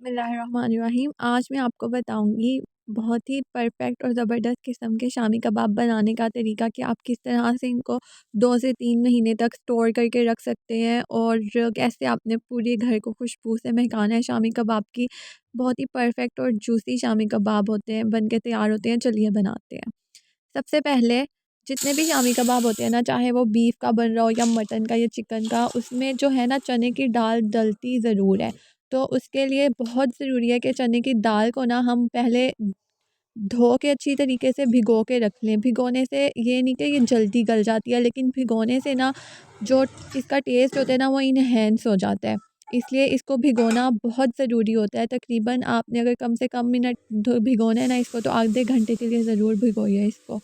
बिस्मिल्लाहिर्रहमानिर्रहीम। आज मैं आपको बताऊँगी बहुत ही परफ़ेक्ट और ज़बरदस्त किस्म के शामी कबाब बनाने का तरीका कि आप किस तरह से इनको 2 से 3 महीने तक स्टोर करके रख सकते हैं और कैसे आपने पूरे घर को खुशबू से महकाना है शामी कबाब की। बहुत ही परफ़ेक्ट और जूसी शामी कबाब होते हैं, बन के तैयार होते हैं। चलिए बनाते हैं। सबसे पहले जितने भी शामी कबाब होते हैं ना, चाहे वो बीफ का बन रहा हो या मटन का या चिकन का, उसमें जो है ना चने की दाल डलती ज़रूर है। तो उसके लिए बहुत ज़रूरी है कि चने की दाल को ना हम पहले धो के अच्छी तरीके से भिगो के रख लें। भिगोने से ये नहीं कि ये जल्दी गल जाती है, लेकिन भिगोने से ना जो इसका टेस्ट होता है ना वो इन्हेंस हो जाता है। इसलिए इसको भिगोना बहुत ज़रूरी होता है। तकरीबन आपने अगर कम से कम मिनट भिगोना है ना इसको, तो आधे घंटे के लिए ज़रूर भिगोइए इसको।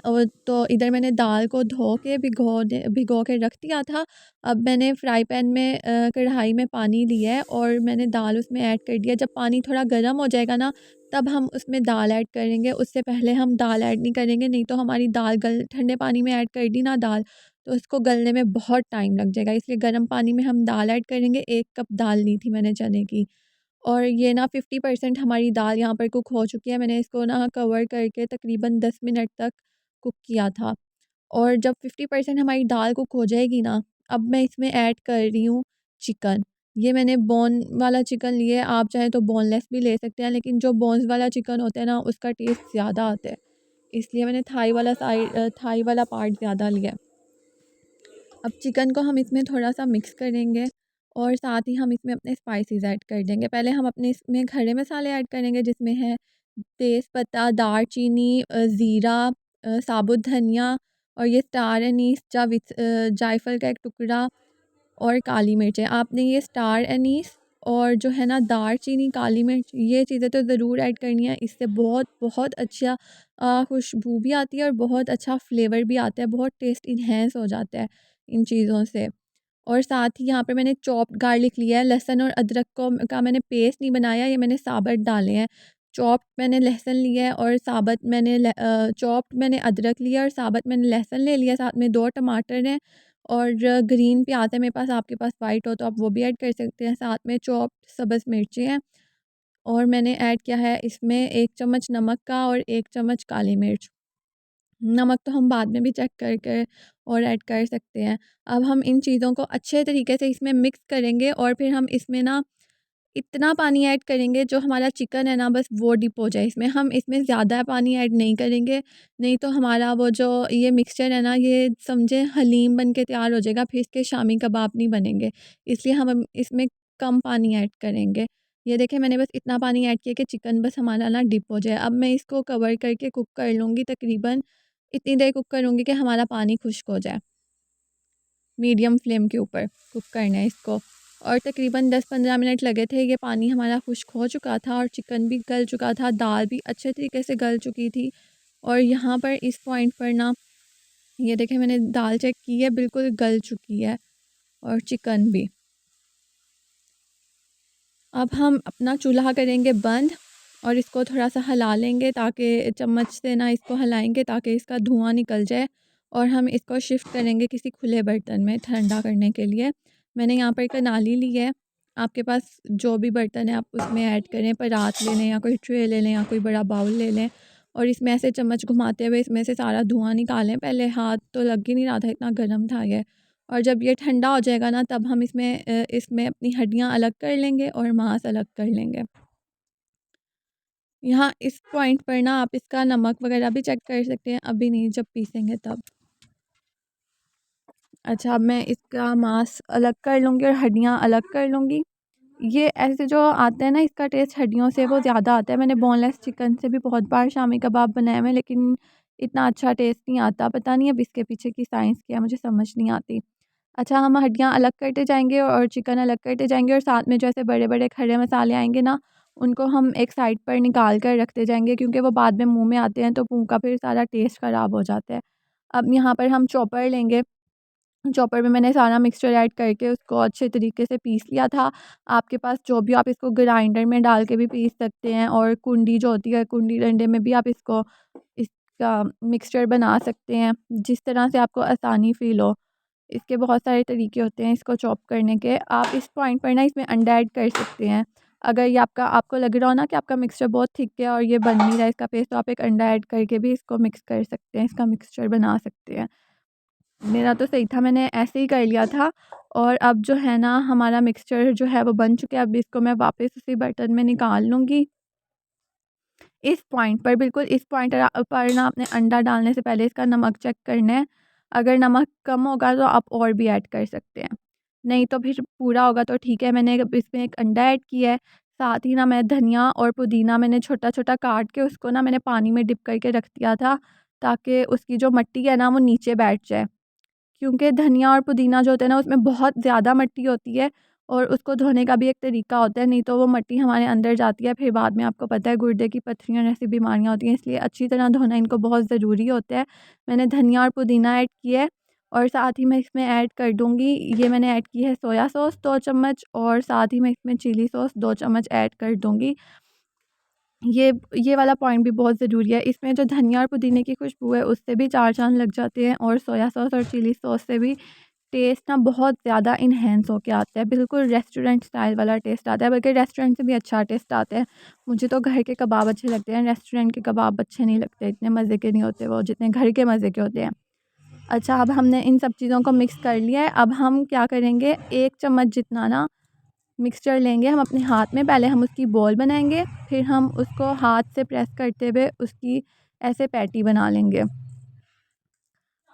और तो इधर मैंने दाल को धो के भिगो के रख दिया था। अब मैंने फ्राई पैन में कढ़ाई में पानी लिया है और मैंने दाल उसमें ऐड कर दिया। जब पानी थोड़ा गर्म हो जाएगा ना, तब हम उसमें दाल ऐड करेंगे। उससे पहले हम दाल ऐड नहीं करेंगे, नहीं तो हमारी दाल गल ठंडे पानी में ऐड कर दी ना दाल, तो उसको गलने में बहुत टाइम लग जाएगा। इसलिए गर्म पानी में हम दाल ऐड करेंगे। 1 कप दाल ली थी मैंने चने की। और ये ना 50% हमारी दाल यहाँ पर कुक हो चुकी है। मैंने इसको ना कवर करके तकरीबन 10 मिनट तक कुक किया था। और जब 50% हमारी दाल कुक हो जाएगी ना, अब मैं इसमें ऐड कर रही हूँ चिकन। ये मैंने बोन वाला चिकन लिया है, आप चाहें तो बोनलेस भी ले सकते हैं, लेकिन जो बोन्स वाला चिकन होता है ना उसका टेस्ट ज़्यादा आता है। इसलिए मैंने थाई वाला पार्ट ज़्यादा लिया है। अब चिकन को हम इसमें थोड़ा-सा मिक्स करेंगे और साथ ही हम इसमें अपने स्पाइसेस ऐड कर देंगे। पहले हम अपने इसमें खड़े मसाले ऐड करेंगे, जिसमें है तेज़पत्ता, दालचीनी, ज़ीरा, साबुत धनिया और ये स्टार एनीस, जायफल का एक टुकड़ा और काली मिर्चें। आपने ये स्टार एनीस और जो है ना दालचीनी, काली मिर्च, ये चीज़ें तो ज़रूर ऐड करनी है। इससे बहुत बहुत अच्छा खुशबू भी आती है और बहुत अच्छा फ्लेवर भी आता है, बहुत टेस्ट इन्हेंस हो जाता है इन चीज़ों से। और साथ ही यहाँ पे मैंने चॉप्ड गार्लिक लिया है। लहसुन और अदरक को का मैंने पेस्ट नहीं बनाया, ये मैंने साबुत डाले हैं। चॉप्ड मैंने लहसुन लिया है और चॉप्ड मैंने अदरक लिया और साबुत मैंने लहसुन ले लिया। साथ में 2 टमाटर हैं और ग्रीन प्याज है मेरे पास, आपके पास वाइट हो तो आप वो भी ऐड कर सकते हैं। साथ में चॉप्ड सब्ज़ मिर्चें हैं और मैंने ऐड किया है इसमें 1 चम्मच नमक का और 1 चम्मच काली मिर्च। नमक तो हम बाद में भी चेक करके और ऐड कर सकते हैं। अब हम इन चीज़ों को अच्छे तरीके से इसमें मिक्स करेंगे और फिर हम इसमें ना इतना पानी ऐड करेंगे जो हमारा चिकन है ना बस वो डिप हो जाए इसमें। हम इसमें ज़्यादा पानी ऐड नहीं करेंगे, नहीं तो हमारा वो जो ये मिक्सचर है ना, ये समझें हलीम बन के तैयार हो जाएगा, फिर इसके शामी कबाब नहीं बनेंगे। इसलिए हम इसमें कम पानी ऐड करेंगे। ये देखें मैंने बस इतना पानी ऐड किया कि चिकन बस हमारा ना डिप हो जाए। अब मैं इसको कवर करके कुक कर लूँगी, तकरीबन इतनी देर कुक करूँगी कि हमारा पानी खुश्क हो जाए। मीडियम फ्लेम के ऊपर कुक करना है इसको और तकरीबन 10-15 मिनट लगे थे। ये पानी हमारा खुश्क हो चुका था और चिकन भी गल चुका था, दाल भी अच्छे तरीके से गल चुकी थी। और यहाँ पर इस पॉइंट पर ना ये देखें मैंने दाल चेक की है, बिल्कुल गल चुकी है और चिकन भी। अब हम अपना चूल्हा करेंगे बंद और इसको थोड़ा-सा हिला लेंगे, ताकि चम्मच से ना इसको हिलाएँगे ताकि इसका धुआँ निकल जाए और हम इसको शिफ्ट करेंगे किसी खुले बर्तन में ठंडा करने के लिए। मैंने यहाँ पर कनाली ली है, आपके पास जो भी बर्तन है आप उसमें ऐड करें, परात ले लें या कोई ट्रे ले लें या कोई बड़ा बाउल ले लें और इसमें ऐसे चम्मच घुमाते हुए इसमें से सारा धुआँ निकालें। पहले हाथ तो लग ही नहीं रहा था, इतना गर्म था ये। और जब ये ठंडा हो जाएगा ना, तब हम इसमें अपनी हड्डियाँ अलग कर लेंगे और मांस अलग कर लेंगे। यहाँ इस पॉइंट पर ना आप इसका नमक वगैरह भी चेक कर सकते हैं, अभी नहीं, जब पीसेंगे तब। अच्छा, अब मैं इसका मांस अलग कर लूँगी और हड्डियाँ अलग कर लूँगी। ये ऐसे जो आता है ना, इसका टेस्ट हड्डियों से वो ज़्यादा आता है। मैंने बोनलेस चिकन से भी बहुत बार शामी कबाब बनाए हुए हैं, लेकिन इतना अच्छा टेस्ट नहीं आता। पता नहीं अब इसके पीछे की साइंस क्या है, मुझे समझ नहीं आती। अच्छा, हम हड्डियाँ अलग करते जाएँगे और चिकन अलग करते जाएँगे और साथ में जो ऐसे बड़े-बड़े खड़े मसाले आएँगे ना, उनको हम एक साइड पर निकाल कर रखते जाएँगे, क्योंकि वो बाद में मुँह में आते हैं तो मुँह का फिर सारा टेस्ट ख़राब हो जाता है। अब यहाँ पर हम चॉपर लेंगे, चॉपर में मैंने सारा मिक्सचर ऐड करके उसको अच्छे तरीके से पीस लिया था। आपके पास जो भी, आप इसको ग्राइंडर में डाल के भी पीस सकते हैं और कुंडी जो होती है, कुंडी डंडे में भी आप इसका मिक्सचर बना सकते हैं, जिस तरह से आपको आसानी फ़ील हो। इसके बहुत सारे तरीके होते हैं इसको चॉप करने के। आप इस पॉइंट पर ना इसमें अंडा ऐड कर सकते हैं। अगर ये आपको लग रहा हो ना कि आपका मिक्सचर बहुत थिक है और ये बन नहीं रहा है इसका पेस्ट, तो आप एक अंडा ऐड करके भी इसको मिक्स कर सकते हैं, इसका मिक्सचर बना सकते हैं। मेरा तो सही था, मैंने ऐसे ही कर लिया था। और अब जो है ना हमारा मिक्सचर जो है वो बन चुका है। अब इसको मैं वापस उसी बर्तन में निकाल लूँगी। इस पॉइंट पर, बिल्कुल इस पॉइंट पर ना आपने अंडा डालने से पहले इसका नमक चेक करना है। अगर नमक कम होगा तो आप और भी ऐड कर सकते हैं, नहीं तो फिर पूरा होगा तो ठीक है। मैंने अब इसमें एक अंडा ऐड किया है, साथ ही ना मैं धनिया और पुदीना मैंने छोटा-छोटा काट के उसको ना मैंने पानी में डिप करके रख दिया था, ताकि उसकी जो मिट्टी है ना वो नीचे बैठ जाए। क्योंकि धनिया और पुदीना जो होता है ना उसमें बहुत ज़्यादा मिट्टी होती है और उसको धोने का भी एक तरीका होता है, नहीं तो वो मिट्टी हमारे अंदर जाती है, फिर बाद में आपको पता है गुर्दे की पथरियाँ जैसी बीमारियाँ होती हैं, इसलिए अच्छी तरह धोना इनको बहुत ज़रूरी होता है। मैंने धनिया और पुदीना ऐड किया है और साथ ही मैं इसमें ऐड कर दूँगी, ये मैंने ऐड की है सोया सॉस 2 चम्मच, और साथ ही मैं इसमें चिली सॉस 2 चम्मच ऐड कर दूँगी। ये वाला पॉइंट भी बहुत ज़रूरी है। इसमें जो धनिया और पुदीने की खुशबू है उससे भी 4 चाँद लग जाते हैं, और सोया सॉस और चिली सॉस से भी टेस्ट ना बहुत ज़्यादा इन्हेंस होके आता है। बिल्कुल रेस्टोरेंट स्टाइल वाला टेस्ट आता है, बल्कि रेस्टोरेंट से भी अच्छा टेस्ट आता है। मुझे तो घर के कबाब अच्छे लगते हैं, रेस्टोरेंट के कबाब अच्छे नहीं लगते, इतने मज़े के नहीं होते वो जितने घर के मज़े के होते हैं। अच्छा, अब हमने इन सब चीज़ों को मिक्स कर लिया है। अब हम क्या करेंगे, 1 चम्मच जितना ना मिक्सचर लेंगे हम अपने हाथ में, पहले हम उसकी बॉल बनाएँगे, फिर हम उसको हाथ से प्रेस करते हुए उसकी ऐसे पैटी बना लेंगे।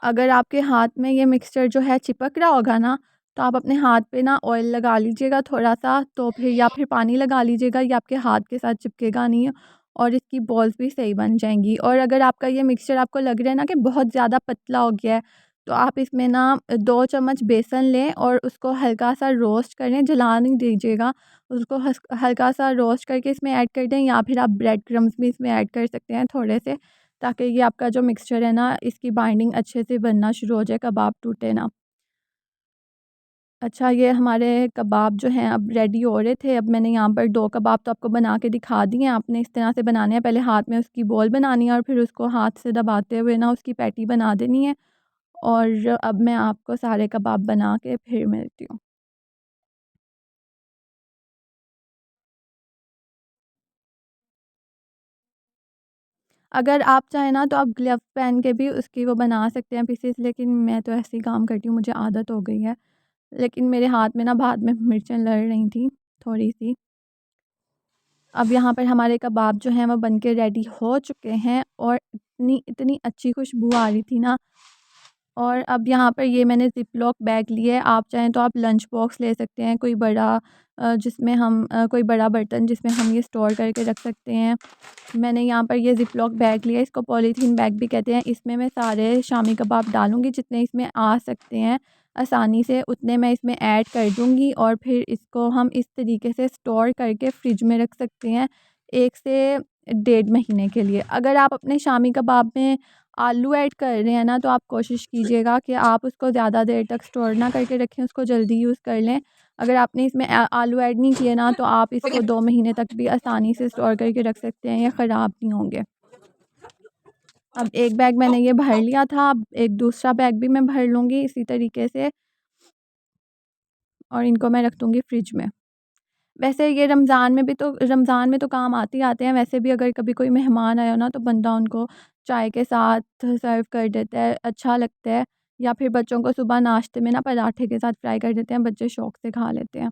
अगर आपके हाथ में ये मिक्सचर जो है चिपक रहा होगा ना, तो आप अपने हाथ पे ना ऑयल लगा लीजिएगा थोड़ा-सा, तो फिर या फिर पानी लगा लीजिएगा, ये आपके हाथ के साथ चिपकेगा नहीं और इसकी बॉल्स भी सही बन जाएँगी। और अगर आपका ये मिक्सचर आपको लग रहा है ना कि बहुत ज़्यादा पतला हो गया है, तो आप इसमें ना 2 चम्मच बेसन लें और उसको हल्का-सा रोस्ट करें, जला नहीं दीजिएगा। उसको हल्का-सा रोस्ट करके इसमें ऐड कर दें, या फिर आप ब्रेड क्रम्ब्स भी इसमें ऐड कर सकते हैं थोड़े से, ताकि ये आपका जो मिक्सचर है ना इसकी बाइंडिंग अच्छे से बनना शुरू हो जाए, कबाब टूटे ना। अच्छा, ये हमारे कबाब जो हैं अब रेडी हो रहे थे। अब मैंने यहाँ पर 2 कबाब तो आपको बना के दिखा दिए हैं। आपने इस तरह से बनाने हैं, पहले हाथ में उसकी बॉल बनानी है और फिर उसको हाथ से दबाते हुए ना उसकी पैटी बना देनी है। और अब मैं आपको सारे कबाब बना के फिर मिलती हूँ। अगर आप चाहें ना तो आप ग्लव्स पहन के भी उसकी वो बना सकते हैं पीसेस, लेकिन मैं तो ऐसे ही काम करती हूँ, मुझे आदत हो गई है। लेकिन मेरे हाथ में ना बाद में मिर्चें लड़ रही थी थोड़ी-सी। अब यहाँ पर हमारे कबाब जो हैं वो बन के रेडी हो चुके हैं, और इतनी इतनी अच्छी खुशबू आ रही थी ना। और अब यहाँ पर ये मैंने ज़िप-लॉक बैग लिए है, आप चाहें तो आप लंच बॉक्स ले सकते हैं, कोई बड़ा जिसमें हम कोई बड़ा बर्तन जिसमें हम ये स्टोर करके रख सकते हैं। मैंने यहाँ पर ये ज़िप-लॉक बैग लिया है, इसको पॉलीथीन बैग भी कहते हैं। इसमें मैं सारे शामी कबाब डालूँगी, जितने इसमें आ सकते हैं आसानी से उतने मैं इसमें ऐड कर दूँगी, और फिर इसको हम इस तरीके से स्टोर करके फ्रिज में रख सकते हैं 1 से 1.5 महीने के लिए। अगर आप अपने शामी कबाब में आलू ऐड कर रहे हैं ना, तो आप कोशिश कीजिएगा कि आप उसको ज़्यादा देर तक स्टोर ना करके रखें, उसको जल्दी यूज़ कर लें। अगर आपने इसमें आलू ऐड नहीं किए ना, तो आप इसको 2 महीने तक भी आसानी से स्टोर करके रख सकते हैं, ये ख़राब नहीं होंगे। अब एक बैग मैंने ये भर लिया था, अब एक दूसरा बैग भी मैं भर लूँगी इसी तरीके से, और इनको मैं रख दूँगी फ्रिज में। वैसे ये रमज़ान में तो काम आते ही आते हैं, वैसे भी अगर कभी कोई मेहमान आया हो ना, तो बंदा उनको चाय के साथ सर्व कर देता है, अच्छा लगता है। या फिर बच्चों को सुबह नाश्ते में ना पराठे के साथ फ्राई कर देते हैं, बच्चे शौक से खा लेते हैं।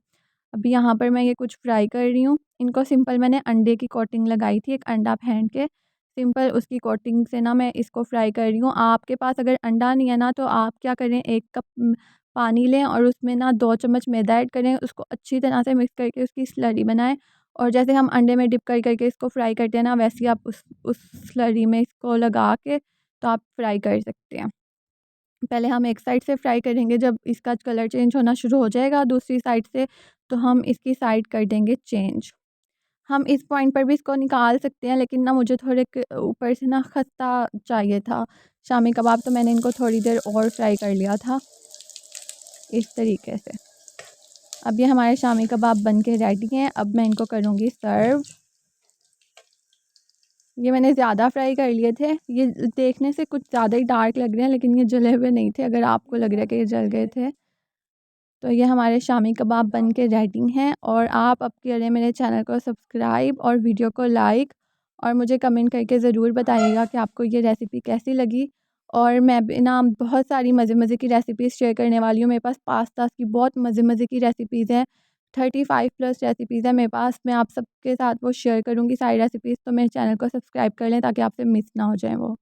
अभी यहाँ पर मैं ये कुछ फ्राई कर रही हूँ, इनको सिंपल मैंने अंडे की कोटिंग लगाई थी, एक अंडा फेंट के सिंपल उसकी कोटिंग से ना मैं इसको फ्राई कर रही हूँ। आपके पास अगर अंडा नहीं है ना, तो आप क्या करें, 1 कप पानी लें और उसमें ना 2 चम्मच मैदा ऐड करें, उसको अच्छी तरह से मिक्स करके उसकी स्लरी बनाएँ, और जैसे हम अंडे में डिप कर के इसको फ्राई करते हैं ना, वैसे ही आप उस स्लरी में इसको लगा के तो आप फ्राई कर सकते हैं। पहले हम एक साइड से फ्राई करेंगे, जब इसका कलर चेंज होना शुरू हो जाएगा दूसरी साइड से, तो हम इसकी साइड कर देंगे चेंज। हम इस पॉइंट पर भी इसको निकाल सकते हैं, लेकिन ना मुझे थोड़े ऊपर से ना खस्ता चाहिए था शामी कबाब, तो मैंने इनको थोड़ी देर और फ्राई कर लिया था इस तरीके से। अब ये हमारे शामी कबाब बन के रेडी हैं, अब मैं इनको करूँगी सर्व। ये मैंने ज़्यादा फ्राई कर लिए थे, ये देखने से कुछ ज़्यादा ही डार्क लग रहे हैं, लेकिन ये जले हुए नहीं थे, अगर आपको लग रहा है कि ये जल गए थे। तो ये हमारे शामी कबाब बन के रेडी हैं और आप अब करें मेरे चैनल को सब्सक्राइब और वीडियो को लाइक और मुझे कमेंट करके ज़रूर बताइएगा कि आपको ये रेसिपी कैसी लगी। और मैं भी ना बहुत सारी मज़े मज़े की रेसिपीज़ शेयर करने वाली हूँ। मेरे पास पास्ता की बहुत मज़े मज़े की रेसिपीज़ हैं, 35+ रेसिपीज़ हैं मेरे पास। मैं आप सबके साथ वो शेयर करूँगी सारी रेसिपीज़, तो मेरे चैनल को सब्सक्राइब कर लें ताकि आपसे मिस ना हो जाए वो।